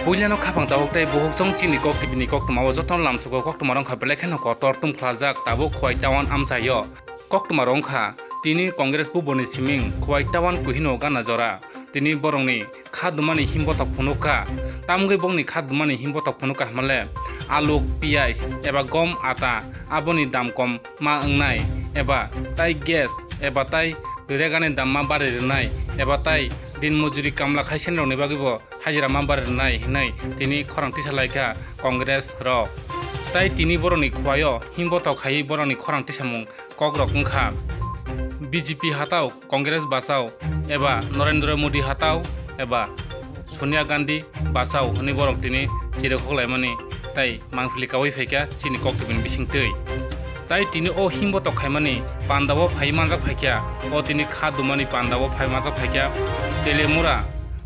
Puilano khapang tawok tai bohok jong chini kok tibini kok tumawo joton lamsuko kok tumarong kha belai kheno ko tor tum khlajak tabo khwai tawan amsayo kok tumarong kha tini Congress bu boni siming khwai tawan kuhino gana jora tini borongni khadumani himbotok phunuka tamgui bongni khadumani himbotok phunuka hamale alu piyaz eba gom ata aboni dam kom ma ongnai eba tai gas eba tai regani dam ma bare renai eba tai din mojuri kamla khaisen roni bagibo hajira ma bare renai hinai tini khorang tisalaika Congress ro tai tini boroni khwayo himbotok khai boroni khorang tisamung kogrok ongkha BJP hatau Congress basau eba Narendra Modi hatau eba Sonia Gandhi basau honi borok tini chirokholaimani tai mangpili kawai phaika chini koktibin bisingtei tai tini o himbotok khaimani pandawo phaimanjak phaikya o tini khadumani pandawo phaimanjak phaikya telemura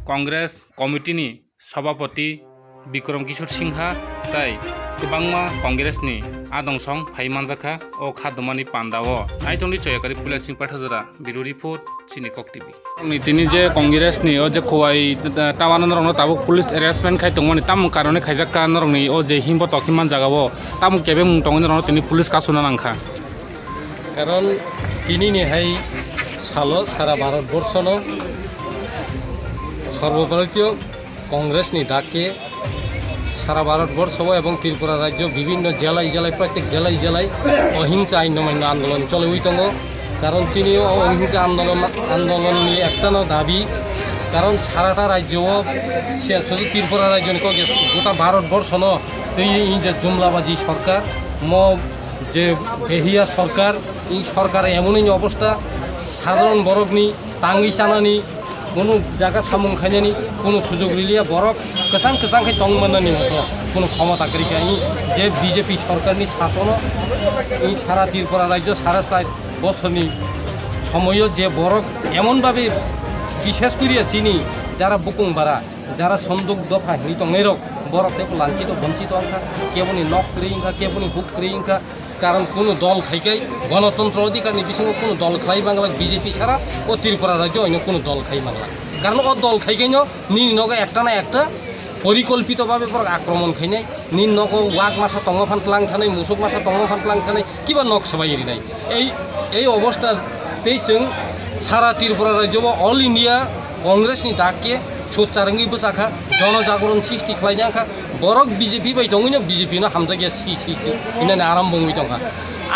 Congress committee ni sabapati Bikram Kishore Singha tai kubangma Congress ni adongsong phaimanjaka o khadumani pandawo aitongni choyakari pulasing pathajara biro report chini kok tv ni tini je Congress ni o je khowai tawana rongno tabo police arrestment khai tongmani tam karone khaijakka norongni o je himbotok himan jagao tam kebe mung tongni rongno tini police kasuna nangkha কারণ তিনি নেহাই সালো সারা ভারতবর্ষনো সর্বভারতীয় কংগ্রেসনি ডাকে সারা ভারতবর্ষ এবং ত্রিপুরা রাজ্য বিভিন্ন জেলায় জেলায় প্রত্যেক জেলায় জেলায় অহিংসা আইনমান্য আন্দোলন চলে হইতঙ্গ কারণ চিনিও অহিংসা আন্দোলন নিয়ে একটা দাবি কারণ সারাটা রাজ্য শুধু ত্রিপুরা রাজ্য গোটা ভারতবর্ষ এই যে জুমলাবাজি সরকার যে বেহিয়া সরকার এই সরকারের এমনই অবস্থা সাধারণ বরফনি টাঙ্গি চানানি কোনো জায়গা সামুং খাইনানি কোনো সুযোগ লিলিয়া বরফ কেসাং কেসাং খাই টংমানি মতো কোনো ক্ষমতা করিকা এই যে বিজেপি সরকারনি শাসন এই সারা ত্রিপুরা রাজ্য সারা 4 বছরনি সময়ও যে বরফ এমনভাবে বিশেষ করিয়া চিনি যারা বুকুং বাড়া যারা সন্দুক দফা হিতং এরক বরফ থেকে লাঞ্ছিত বঞ্চিত অংখা কেবলই নখ ক্রিয়িংখা কেবলই বুক ক্রিয়িংখা কারণ কোনো দল খাইকাই গণতন্ত্র অধিকারনি বিসঙ্গে কোনো দল খাই বাংলা বিজেপি ছাড়া ও ত্রিপুরা রাজ্য অন্য কোনো দল খাই বাংলা কারণ ও দল খাইকাই নির্নগে একটা না একটা পরিকল্পিতভাবে আক্রমণ খাইনাই নির্নগ ওয়াক মাসা তঙ্গফান ক্লাং থানাই মুসুক মাসা তঙ্গফান ক্লাং থানাই কিবা নখ সবাই এরি নাই এই অবস্থাতেই जों সারা ত্রিপুরা রাজ্য অল ইন্ডিয়া কংগ্রেসনি ডাকে সোচ্চারঙ্গি বসাখা জনজাগরণ সৃষ্টি খাইনি আঁখা বরক বিজেপি বাই দङैनो বিজেপিनो हामजागिया सि इनानै आराम बुंबाय दंखा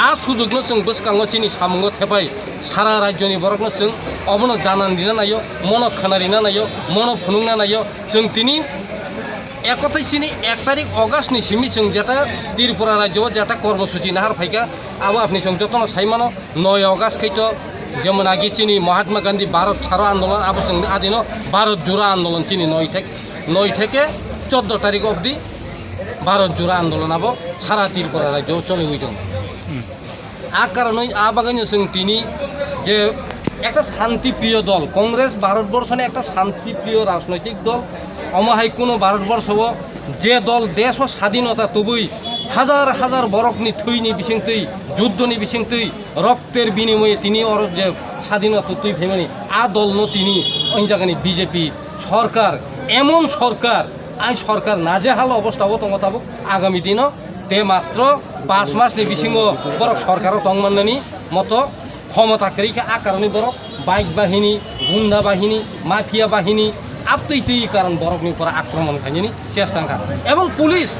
आ सुजुगनो जों बोसकाङो चिनि सामुङो थेबाय सारा राज्यनि बरकनो जों अबनो जानानै दिना नायो मन खानारिना नायो मन फुनुंना नायो जों तिनि একতাই চিনি 1 তারিখ অগাস্টনি সিমি जों যেটা ত্রিপুরা রাজ্য যেটা কর্মসূচি নাহার ফাইকা আবো আপনি जों যতন সাইমানো 9 অগাস্ট খাইতো যেমন আগে চিনি মহাত্মা গান্ধী ভারত ছাড়ো আন্দোলন আবো जों আদিনো ভারত জোড়া আন্দোলন চিনি 9 থেকে 14 তারিখ অবধি ভারত জোড়া আন্দোলন আবো সারা ত্রিপুরা রাজ্য চলে হইতো আ কারণে আ বাগাইনো जों তিনি যে একটা শান্তিপ্রিয় দল কংগ্রেস ভারতবর্ষনে একটা শান্তিপ্রিয় রাজনৈতিক দল অমাহাই কোনো ভারতবর্ষ যে দল দেশ ও স্বাধীনতা তবুই হাজার হাজার বরকনি থইনি বিসিংতই যুদ্ধনি বিসিংতই রক্তের বিনিময়ে তিনি যে স্বাধীনতা তুই ফেমানি আ দল ন তিনি ওই জায়গানি বিজেপি সরকার এমন সরকার আই সরকার নাজেহাল অবস্থা হতো মোতাবক আগামী দিনও তে মাত্র 5 মাসনি বিসিংহ বরক সরকারও টংমান্নানি মতো ক্ষমতা করিকে আ কারণে বরক বাইক বাহিনী গুন্ডা বাহিনী মাফিয়া বাহিনী আপতৈতই কারণ বরফনি উপর আক্রমণ খাইনি চেষ্টা এবং পুলিশ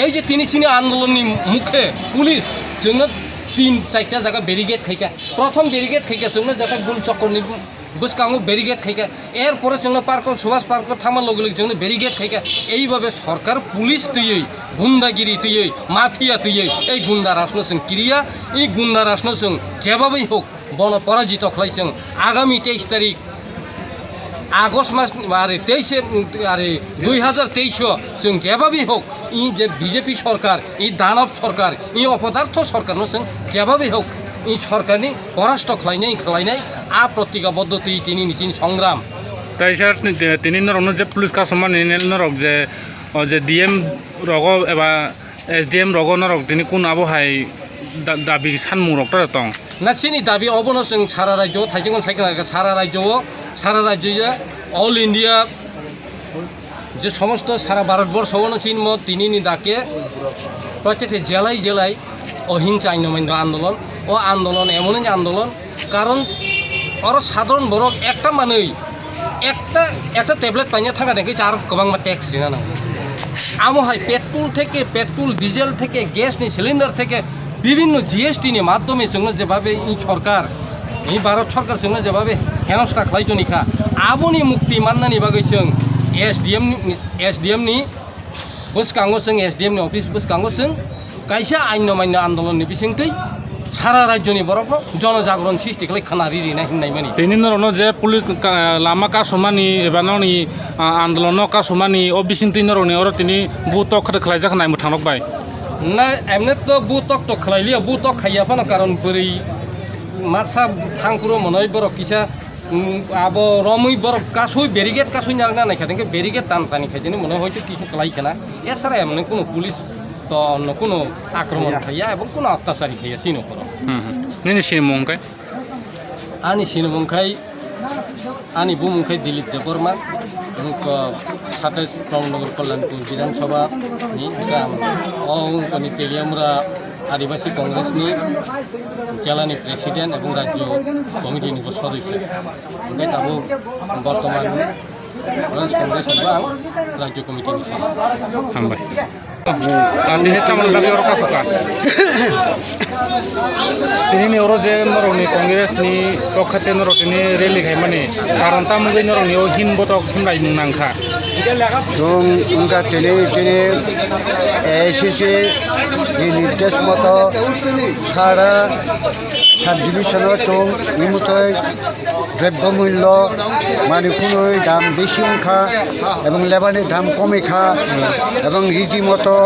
এই যে তিনি চিনি আন্দোলননি মুখে পুলিশ जोंनो 3-4টা জায়গা ব্যারিকেড খাইকা প্রথম ব্যারিকেড খাইকা जोंनो জায়গা গোল চক্করনি বসকাঙ্গো ব্যারিকেড খাইকা এরপরে जोंनो পার্ক সুভাষ পার্ক থামার লগে লগে जोंनो ব্যারিকেড খাইকা এইভাবে সরকার পুলিশ তুইই গুন্ডাগিরি তুইই মাফিয়া তুইই এই গুন্ডা রাজনো जों ক্রিয়া এই গুন্ডা রাজনো जों যেভাবেই হোক বন পরাজিত খাইছেন আগামী 23 তারিখ আগস্ট মাস আরে 23 আরে 2023 जों যেভাবেই হোক ই যে বিজেপি সরকার এই দানব সরকার এই অপদার্থ সরকার जों যেভাবেই হোক এই সরকারনি পরাস্ত খাইনাই আ প্রতিজ্ঞাবদ্ধ তিনি নিচিন সংগ্রাম তাই স্যার তিনি নরক যে পুলিশ কাসমান নরক যে ডিএম রগ এবা এসডিএম রগ নরক তিনি কোন আবহাই দাবি সানমু রক্ত দं না চিনি দাবি অবনো जों সারা রাজ্য থাইজों সাইকেল সারা রাজ্য অল ইন্ডিয়া যে সমস্ত সারা ভারতবর্ষ চিহ্ন তিনি ডাকে প্রত্যেকটি জেলায় জেলায় অহিংসা আইন অমান্য আন্দোলন ও আন্দোলন এমনই আন্দোলন কারণ ওরা সাধারণ বরং একটা মানুষ একটা ট্যাবলেট পাইনা থাকা নাকি আর গোबां ট্যাক্স দিনা নাंगौ আমহাই পেট্রোল ডিজেল থেকে গ্যাসনি সিলিন্ডার থেকে বিভিন্ন জিএসটিनि মাধ্যমে जोंनो যেভাবে এই সরকার এই ভারত সরকার जोंनो যেভাবে হেনস্থা খালাইতনিখা आबुनि मुक्ति माननानि बागै जों एसडिएमनि गोसोखाङाव जों एसडिएमनि अफिस गोसोखाङाव जों कायसे आइन अमान्य आन्दोलननि बिथिंखै सारा राज्यनि बरफ जनजागरण सृष्टि खालामना रिरिनाय होननाय माने তিনি নরনো যে পুলিশ লামা কাসমানি এবা ননি আন্দোলন কাসমানি ও বিসিন্তি নরনি ওর তিনি বুতক খালাই জাখানাय मोथांनक बाय ना एमने तो बुतक तो खालायलिया बुतक खायाफानो कारण बोरै मासा थांपुरो मनय बरफ किसा अब रमै बरफ कासै बेरिगेट कासै नारना नायखादों बेरिगेट तानतानि खायदिनो मने हयতো কিছু खालायखाना एसारा एमने কোনো पुलिस तो অন্য কোনো আক্রমণ খাইয়া এবং কোনো অত্যাচারী খাইয়া চিনো করো নিনি সিমংকাই आंनि सिनमुंखाय आंनि बुमुंखाय दिलीप देबबर्मा এবং সাথে নগর কল্যাণপুর বিধানসভাनि अंकनि तेलियामुरा आदिबासी कंग्रेसनि জেলাनि प्रेसिडेंट এবং রাজ্য কমিটিनि सदस्य ओमफ्राय दाबो बर्तमान प्रदेश कंग्रेस आं राज्य कमिटिनि हामबाय दिनै तामोल बागै अर कासका दिनै अर जे नरनि कंग्रेसनि पक्षते नरनि रेलि खाय माने कारण तामुगै नरनि हिन बतक हिमनाय मुंनांखा जों उनका चले एसएसए निर्देश मतो सारा साब डिविजनों जों इमुतय द्रव्य मूल्य माने कोनो दाम बेसि उनखा एवं लेबारनि दाम कमिखा एवं रीतिमतो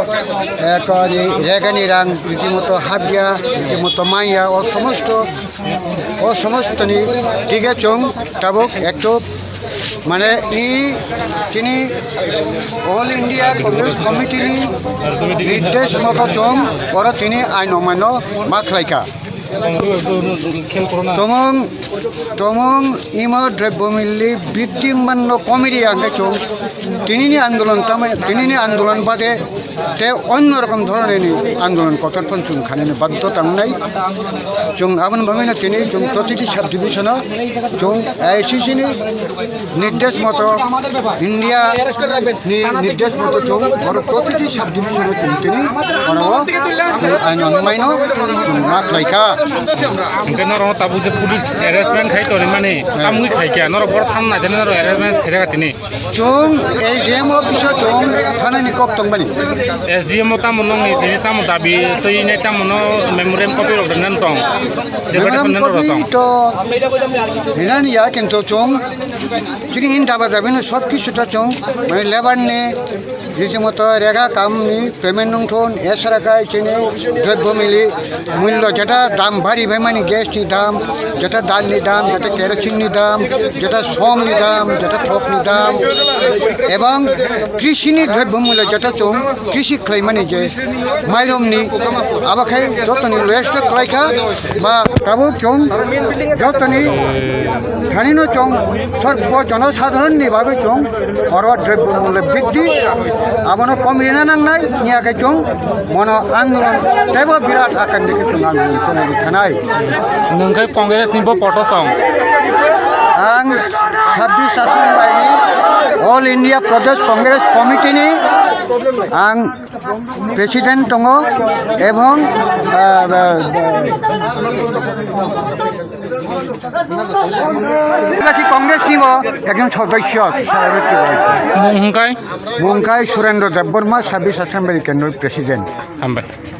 रेगानि रां रीतिमतो हाबिया रीतिमतो माइया ओ समस्तनि दिगे जों ताबुक एकटो माने তিনি অল ইন্ডিয়া কংগ্রেস কমিটিनि निर्देश मतो जों और তিনি आइन अमान्य मा खालायखा तमं इमा द्रव्यमूल्य बृद्धि मान्य कमिटी आंगे जों तिनिनि आंदोलन बादे ते अन्य रकम धरनेनि आंदोलन कतरफोन जों खालामनो बाध्य थांनाय जों आबोन भागैनो तिनि जों प्रतिटी साब डिविजनाव जों आईसीसीनि निर्देश मतो इंडिया नि निर्देश मतो जों और प्रतिटी साब डिविजनाव जों तिनि आइन अमान्य मा खालायखा ओंखाय नर ताबु जे पुलिस एरेस्टमेन्ट खायतोनि माने तामुगै खायखा नर बर थांनाय देन नर एरेस्टमेन्ट खायगा तिनि जों एसडीएम अफिस जों थानायनि कप्तन बानि एसडीएम तामुनंनि तिनि तामु दाबि तैने तामुनो मेमोरियम कपि रदनन तं डेभेलपमेन्ट रदन तो बिनानि या किन्तु जों जुदि इन दाबा जाबिनो सब किछुटा जों माने लेबारनि रीतिमतो रेगा कामनि पेमेन्ट नंथन एसराखाय जोंनि द्रव्य मूल्य जेटा दाम भारी भाई माने गेसनि दाम जेटा दालनि दाम जेटा केरोसिननि दाम जेटा समनि दाम जेटा थकनि दाम एवं कृषिनि द्रव्य मूल्य जेटा जों कृषि खालामनानै जे माइरंनि आबाखाय जतनि लेस्ट खालायखा बा गाबो जों जतनि थानिनो जों सर्व जनसाधारणनि बागै जों और द्रव्य मूल्य बृद्धि आबनो कमिना नांनाय नियाखै जों मन आन्दोलन तेबो बिराट आकार देखि जों आन्दोलन खालामनो थानाय नोंखाय कंग्रेसनिबो पट दं आं 26 साथुनबायनि अल इंडिया प्रदेश कांग्रेस कमिटिनि आं प्रेसिडेंट दङ एवं कांग्रेसनिबो एकजन सदस्य मुंखाय मुंखाय सुरेन्द्र देबबर्मा 26 आसाम केन्द्र प्रेसिडेंट हामबाय